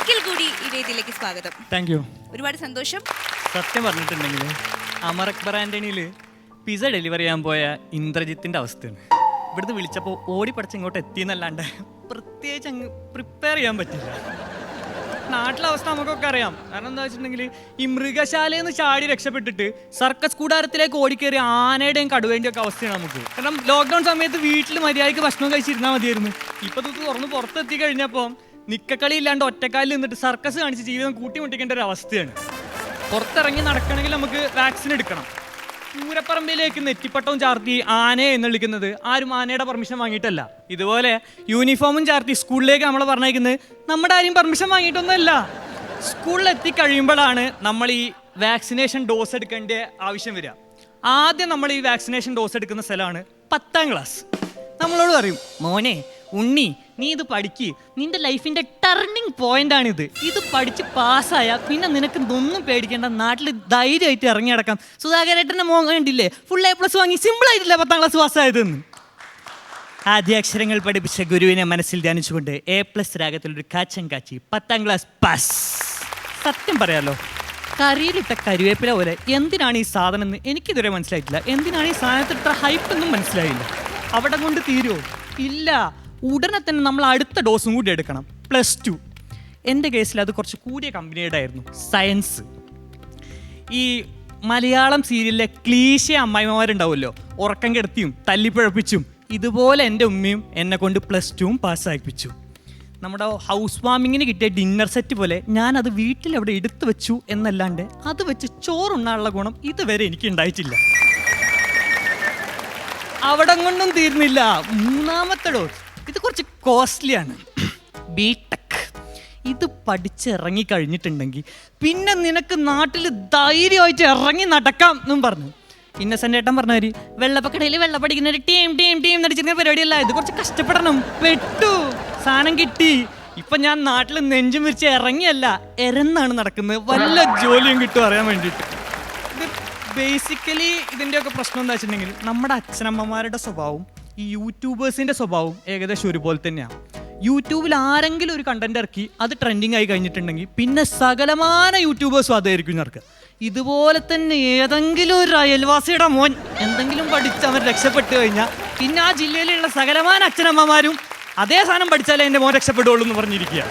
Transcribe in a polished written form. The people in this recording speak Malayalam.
ഒരിക്കൽ കൂടി ഈ വേദിയിലേക്ക് സ്വാഗതം. Thank you. ഒരുപാട് സന്തോഷം. സത്യം പറഞ്ഞിട്ടുണ്ടെങ്കിൽ അമർ അക്ബർ ആൻ്റണിയിൽ പിസ ഡെലിവറി ചെയ്യാൻ പോയ ഇന്ദ്രജിത്തിൻ്റെ അവസ്ഥയാണ്. ഇവിടുന്ന് വിളിച്ചപ്പോൾ ഓടിപ്പടച്ച് ഇങ്ങോട്ട് എത്തിയെന്നല്ലാണ്ട് പ്രത്യേകിച്ച് അങ്ങ് പ്രിപ്പയർ ചെയ്യാൻ പറ്റില്ല. നാട്ടിലെ അവസ്ഥ നമുക്കൊക്കെ അറിയാം. കാരണം എന്താ വെച്ചിട്ടുണ്ടെങ്കിൽ ഈ മൃഗശാലയിൽ നിന്ന് ചാടി രക്ഷപ്പെട്ടിട്ട് സർക്കസ് കൂടാരത്തിലേക്ക് ഓടിക്കേറി ആനയുടെയും കടുവേൻ്റെയും ഒക്കെ അവസ്ഥയാണ് നമുക്ക്. കാരണം ലോക്ക്ഡൗൺ സമയത്ത് വീട്ടിൽ മര്യാദയ്ക്ക് ഭക്ഷണം കഴിച്ചിരുന്നാൽ മതിയായിരുന്നു. ഇപ്പോൾ ഇത് തുറന്ന് പുറത്തെത്തി കഴിഞ്ഞപ്പോൾ നിക്കക്കളി ഇല്ലാണ്ട് ഒറ്റക്കാലിൽ നിന്നിട്ട് സർക്കസ് കാണിച്ച് ജീവിതം കൂട്ടിമുട്ടിക്കേണ്ട ഒരു അവസ്ഥയാണ്. പുറത്തിറങ്ങി നടക്കണമെങ്കിൽ നമുക്ക് വാക്സിൻ എടുക്കണം. പൂരപ്പറമ്പിലേക്ക് നെറ്റിപ്പട്ടവും ചാർത്തി ആനയെ എന്നുള്ളിക്കുന്നത് ആരും ആനയുടെ പെർമിഷൻ വാങ്ങിയിട്ടല്ല. ഇതുപോലെ യൂണിഫോമും ചാർത്തി സ്കൂളിലേക്ക് നമ്മൾ പറഞ്ഞേക്കുന്നത് നമ്മുടെ ആരും പെർമിഷൻ വാങ്ങിയിട്ടൊന്നുമല്ല. സ്കൂളിലെത്തി കഴിയുമ്പോഴാണ് നമ്മൾ ഈ വാക്സിനേഷൻ ഡോസ് എടുക്കേണ്ട ആവശ്യം വരിക. ആദ്യം നമ്മൾ ഈ വാക്സിനേഷൻ ഡോസ് എടുക്കുന്ന സ്ഥലമാണ് 10ാം ക്ലാസ്. നമ്മളോട് പറയും, മോനെ ഉണ്ണി നീ ഇത് പഠിക്ക്, നിന്റെ ലൈഫിന്റെ ടേണിംഗ് പോയിന്റ് ആണിത്. ഇത് പഠിച്ച് പാസ്സായാൽ പിന്നെ നിനക്ക് ഒന്നും പേടിക്കേണ്ട, നാട്ടിൽ ധൈര്യമായിട്ട് ഇറങ്ങി നടക്കാം. സുധാകരേട്ടൻ്റെ മോൻ കണ്ടില്ലേ, ഫുൾ A+ വാങ്ങി സിമ്പിൾ ആയിട്ടില്ല 10ാം ക്ലാസ് പാസ്സായതെന്ന്. ആദ്യാക്ഷരങ്ങൾ പഠിപ്പിച്ച ഗുരുവിനെ മനസ്സിൽ ധ്യാനിച്ചുകൊണ്ട് A+ രാഗത്തിലൊരു കാച്ചം കാച്ചി 10ാം ക്ലാസ് പാസ്. സത്യം പറയാലോ, കറിയിലിട്ട കരുവേപ്പില പോലെ എന്തിനാണ് ഈ സാധനം എന്ന് എനിക്കിതുവരെ മനസ്സിലായിട്ടില്ല. എന്തിനാണ് ഈ സാധനത്തിൽ ഇത്ര ഹൈപ്പ് എന്നും മനസ്സിലായില്ല. അവിടെ കൊണ്ട് തീരുമോ? ഇല്ല, ഉടനെ തന്നെ നമ്മൾ അടുത്ത ഡോസും കൂടി എടുക്കണം. +2. എൻ്റെ കേസിൽ അത് കുറച്ച് കൂടിയ കമ്പനിയുടെ ആയിരുന്നു, സയൻസ്. ഈ മലയാളം സീരിയലിലെ ക്ലീശ അമ്മായിമാരുണ്ടാവുമല്ലോ, ഉറക്കം കിടത്തിയും തല്ലിപ്പഴപ്പിച്ചും, ഇതുപോലെ എൻ്റെ ഉമ്മയും എന്നെ കൊണ്ട് +2 പാസ്സാക്കിപ്പിച്ചു. നമ്മുടെ ഹൗസ് വാമിങ്ങിന് കിട്ടിയ ഡിന്നർ സെറ്റ് പോലെ ഞാനത് വീട്ടിൽ അവിടെ എടുത്തു വെച്ചു എന്നല്ലാണ്ട് അത് വെച്ച് ചോറുണ്ണാനുള്ള ഗുണം ഇതുവരെ എനിക്ക് ഉണ്ടായിട്ടില്ല. അവിടെ കൊണ്ടും തീർന്നില്ല. 3ാമത്തെ ഡോസ് ഇത് കുറച്ച് കോസ്റ്റ്ലിയാണ്, B.Tech. ഇത് പഠിച്ചിറങ്ങി കഴിഞ്ഞിട്ടുണ്ടെങ്കിൽ പിന്നെ നിനക്ക് നാട്ടിൽ ധൈര്യമായിട്ട് ഇറങ്ങി നടക്കാം എന്നും പറഞ്ഞു. ഇന്നസെൻ്റ് ഏട്ടൻ പറഞ്ഞവര് വെള്ളപ്പക്കടയിൽ വെള്ളപ്പടിക്കുന്ന ഒരു ടീം നടിച്ചിരുന്ന പരിപാടിയല്ല, ഇത് കുറച്ച് കഷ്ടപ്പെടണം. പെട്ടു, സാധനം കിട്ടി. ഇപ്പം ഞാൻ നാട്ടിൽ നെഞ്ചും വിരിച്ച് ഇറങ്ങിയല്ല, എരന്നാണ് നടക്കുന്നത്. വല്ല ജോലിയും കിട്ടും അറിയാൻ വേണ്ടിയിട്ട്. ഇത് ബേസിക്കലി ഇതിൻ്റെയൊക്കെ പ്രശ്നം എന്താ വെച്ചിട്ടുണ്ടെങ്കിൽ നമ്മുടെ അച്ഛനമ്മമാരുടെ സ്വഭാവവും ഈ യൂട്യൂബേഴ്സിൻ്റെ സ്വഭാവവും ഏകദേശം ഒരുപോലെ തന്നെയാണ്. യൂട്യൂബിൽ ആരെങ്കിലും ഒരു കണ്ടന്റ് ഇറക്കി അത് ട്രെൻഡിങ് ആയി കഴിഞ്ഞിട്ടുണ്ടെങ്കിൽ പിന്നെ സകലമാന യൂട്യൂബേഴ്സും അതായിരിക്കും ഇറക്കുക. ഇതുപോലെ തന്നെ ഏതെങ്കിലും ഒരു അയൽവാസിയുടെ മോൻ എന്തെങ്കിലും പഠിച്ച് അവൻ രക്ഷപ്പെട്ടു കഴിഞ്ഞാൽ പിന്നെ ആ ജില്ലയിലുള്ള സകലമാന അച്ഛനമ്മമാരും അതേ സാധനം പഠിച്ചാലേ എൻ്റെ മോൻ രക്ഷപ്പെടുള്ളൂ എന്ന് പറഞ്ഞിരിക്കുക.